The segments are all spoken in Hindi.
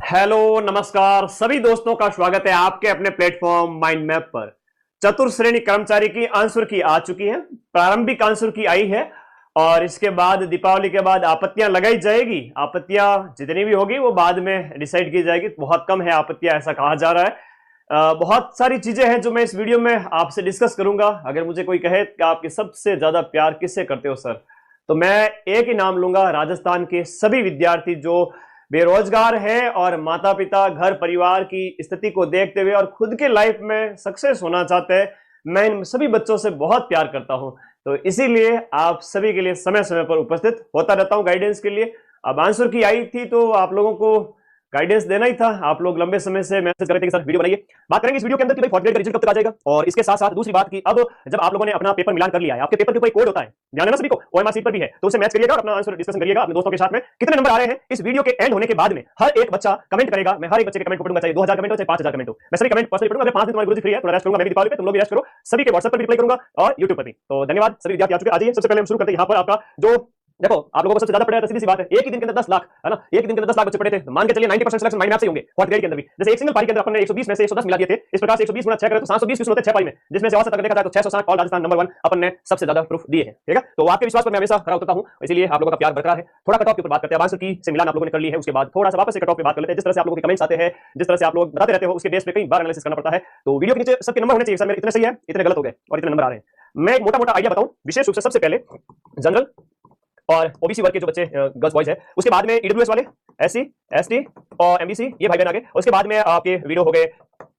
हेलो नमस्कार सभी दोस्तों का स्वागत है आपके अपने प्लेटफॉर्म माइंड मैप पर। चतुर्थ श्रेणी कर्मचारी की आंसर की आ चुकी है, प्रारंभिक आंसर की आई है और इसके बाद दीपावली के बाद आपत्तियां लगाई जाएगी। आपत्तियां जितनी भी होगी वो बाद में डिसाइड की जाएगी। बहुत कम है आपत्तियां, ऐसा कहा जा रहा है। बहुत सारी चीजें हैं जो मैं इस वीडियो में आपसे डिस्कस करूंगा। अगर मुझे कोई कहे कि आपके सबसे ज्यादा प्यार किससे करते हो सर, तो मैं एक ही नाम लूंगा, राजस्थान के सभी विद्यार्थी जो बेरोजगार है और माता पिता घर परिवार की स्थिति को देखते हुए और खुद के लाइफ में सक्सेस होना चाहते हैं। मैं इन सभी बच्चों से बहुत प्यार करता हूं, तो इसीलिए आप सभी के लिए समय समय पर उपस्थित होता रहता हूं गाइडेंस के लिए। अब आंसर की आई थी तो आप लोगों को गाइडेंस देना ही था। आप लोग लंबे समय से मैसेज कर रहे थे कि सर वीडियो बनाइए। बात करेंगे इस वीडियो के अंदर कि भाई फोर्थ ग्रेड का रिजल्ट कब तक आ जाएगा, और इसके साथ साथ दूसरी बात की अब जब आप लोगों ने अपना पेपर मिलान कर लिया है, आपके पेपर के ऊपर कोड होता है, ध्यान देना सभी को, ओएमआर सीट पर भी है, तो उसे मैच करिएगा और अपना आंसर डिस्कशन करिएगा अपने दोस्तों के साथ में। कितने नंबर आ रहे हैं इस वीडियो के एंड होने के बाद में हर एक बच्चा कमेंट करेगा। मैं हर एक बच्चे के कमेंट को पढ़ूंगा, चाहे 2000 कमेंट हो चाहे 5000 कमेंट हो, मैं सभी कमेंट पर्सनली पढ़ूंगा। अगर 5 दिन तुम्हारी गुरुजी फ्री है, थोड़ा रेस्ट करूंगा, मैं भी दीपावली पे, तुम लोग भी रेस्ट करो। सभी के व्हाट्सएप पर रिप्लाई करूंगा और यूट्यूब पर भी। तो धन्यवाद सभी विद्यार्थी आ चुके हैं। आ जाइए, सबसे पहले हम शुरू करते हैं। यहाँ पर आपका जो देखो आप लोगों को सबसे ज्यादा पढ़े तो सीधी सी बात है, एक ही दिन के अंदर 10 लाख है ना, एक ही दिन के अंदर 10 लाख बच्चे पढ़े थे। मान के चलिए 90% सिलेक्शन माइंड मैप से होंगे फोर्थ ग्रेड के अंदर भी। जैसे एक सिंगल पारी के अंदर अपने 120 में से 110 मिला दिए थे, इस प्रकार से 120 गुना 6 करें तो 720 क्वेश्चन होते हैं 6 पारी में, जिसमें से औसत अगर देखा जाए तो 660 ऑल राजस्थान नंबर 1 अपन ने सबसे ज्यादा प्रूफ दिए हैं। ठीक है, तो आपके विश्वास पर मैं हमेशा खरा उतरता हूं, इसलिए आप लोगों का प्यार बरकरार है। थोड़ा कट ऑफ के ऊपर बात करते हैं। आंसर की से मिलान आप लोगों ने कर ली है, उसके बाद थोड़ा सा वापस से कट ऑफ पे बात कर लेते हैं। जिस तरह से आप लोगों के कमेंट्स आते हैं, जिस तरह से आप लोग बताते रहते हो, उसके बेस पे कई बार एनालिसिस करना पड़ता है। तो वीडियो के नीचे सबके नंबर होने चाहिए, सर मेरे इतने सही है, इतने गलत हो गए और इतने नंबर आ रहे हैं। मैं मोटा मोटा आइडिया बताऊं, विशेष रूप से सबसे पहले जनरल और ओबीसी वर्ग के जो बच्चे गर्ल्स बॉयज है, उसके बाद में ईडब्ल्यूएस वाले, एससी एसटी और एमबीसी, ये भाई बहन आ गए। उसके बाद में आपके वीडियो हो गए,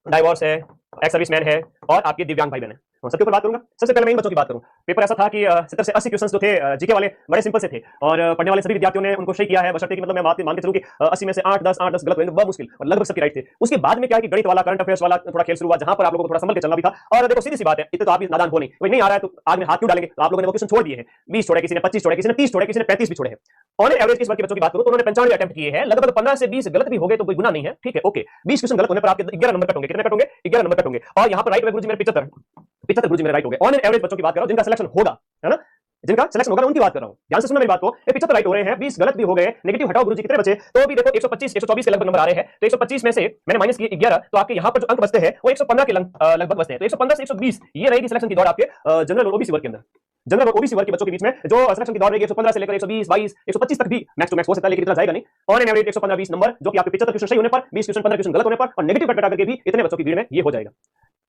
डाइवोर्स है, एक्स सर्विसमैन है और आपके दिव्यांग भाई बहन है। तो सबके ऊपर बात करूंगा। सबसे पहले मैं इन बच्चों की बात करूं। पेपर ऐसा था कि 70 से 80 क्वेश्चंस जो थे जीके वाले बड़े सिंपल से थे और पढ़ने वाले सभी विद्यार्थियों ने उनको सही किया है, बशर्ते कि मतलब मैं बात मान के चलूं कि 80 में से 8-10 गलत हुए, बहुत मुश्किल और लगभग सबके राइट थे। उसके बाद में क्या है कि गणित वाला, करंट अफेयर्स वाला थोड़ा खेल शुरू हुआ, जहां पर आप लोगों को थोड़ा संभल के चलना भी था। और देखो सीधी सी बात है, इतने तो आप भी नादान हो नहीं, कोई नहीं आ रहा है तो आग में हाथ क्यों डालेंगे। तो आप लोगों ने वो क्वेश्चन छोड़ दिए हैं, 20 छोड़े, किसी ने 25 छोड़े, किसी ने 30 छोड़े, किसी ने 35 भी छोड़े हैं। ऑन एवरेज इस वर्ग के बच्चों की बात करूं तो उन्होंने 95 अटेम्प्ट किए हैं, लगभग 15 से 20 गलत भी हो गए तो कोई गुनाह नहीं है। ठीक है, ओके, 20 क्वेश्चन गलत होने पर आपके 11 नंबर कट होंगे। कितने कट होंगे? 11 नंबर कट होंगे। और यहां पर राइट में गुरुजी मेरे 75 गुरुजी मेरे राइट हो गए। ऑन एवरेज बच्चों की बात कर रहा हूं जिनका सिलेक्शन होगा, है ना, जिनका सिलेक्शन होगा, उनकी बात कर रहा हूं। ध्यान से सुनना मेरी बात को। ये 75 राइट हो रहे हैं, 20 गलत भी हो गए। नेगेटिव हटाओ गुरुजी, कितने बचे? तो भी देखो 125 124 के लगभग नंबर आ रहे हैं। तो 125 में से मैंने माइनस किए 11, तो आपके यहां पर जो अंक बचते हैं वो 115 के लगभग बचते हैं। तो 115 से 120 ये रहेगी सिलेक्शन की दौड़ आपके जनरल और ओबीसी वर्ग के अंदर। जनरल और ओबीसी वर्ग के बच्चों के बीच में जो सिलेक्शन की दौड़ रहेगी 115 से लेकर 120 22 125 तक भी मैक्स टू मैक्स हो सकता है, लेकिन इतना जाएगा नहीं। ऑन एन एवरेज 115 20 नंबर, जो कि आपके 75 क्वेश्चन सही होने पर, 20 क्वेश्चन 15 क्वेश्चन गलत होने पर और नेगेटिव कट करके भी इतने बच्चों की भीड़ में ये हो जाएगा।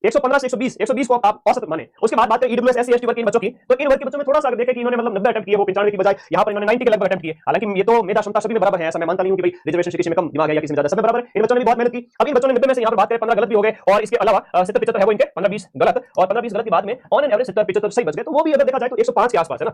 115 से 120 को आप औसत माने। उसके बाद बात करें ईडब्ल्यूएस एससी एसटी वर्ग के इन बच्चों की, तो इन वर्ग के बच्चों में थोड़ा सा देखें कि इन्होंने मतलब 90 अटेम्प्ट किए, वो 95 की बजाय यहां पर इन्होंने 90 के लगभग अटेम्प्ट किए। हालांकि ये तो मेधा क्षमता सभी में बराबर है, ऐसा मैं मानता नहीं हूं कि भाई रिजर्वेशन किसी में कम दिमाग है या किसी में ज्यादा, सब में बराबर है। इन बच्चों ने भी बहुत मेहनत की। अब इन बच्चों ने 90 में से यहां पर बात करें 15 गलत भी हो गए और इसके अलावा 70 75 है वो इनके 15 20 गलत और 15 20 गलत के बाद में ऑन एन एवरेज 70 75 सही बच गए। तो वो भी अगर देखा जाए तो 105 के आसपास है ना।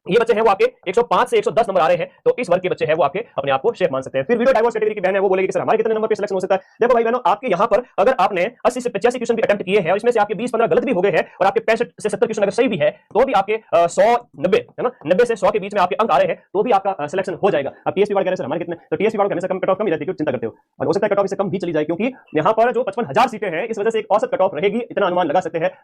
ये बच्चे हैं वो आपके 105 से 110 नंबर आ रहे हैं, तो इस वर्ग के बच्चे हैं वो आपके अपने आप को शेफ मान सकते हैं। फिर वीडियो डाइवोर्स कैटेगरी की बहन है, वो बोलेगी कि सर हमारे कितने नंबर पे सिलेक्शन हो सकता है। देखो भाई बहनों, आपके यहां पर अगर आपने 80 से 85 क्वेश्चन भी अटेम्प्ट किए हैं और इसमें से आपके 20 15 गलत भी हो गए हैं और आपके 65 से 70 क्वेश्चन अगर सही भी है, तो भी आपके 100 90 है ना, 90 से 100 के बीच में आपके अंक आ रहे हैं, तो भी आपका सिलेक्शन हो जाएगा। अब टीएसपी वाले कह रहे हैं सर हमारे कितने, तो टीएसपी वाले हमेशा कम कट ऑफ कम ही रहती है, चिंता करते हो, और हो सकता है कट ऑफ इससे कम भी चली जाए, क्योंकि यहां पर जो 55,000 सीटें हैं, इस वजह से एक औसत कट ऑफ रहेगी, इतना अनुमान लगा सकते हैं।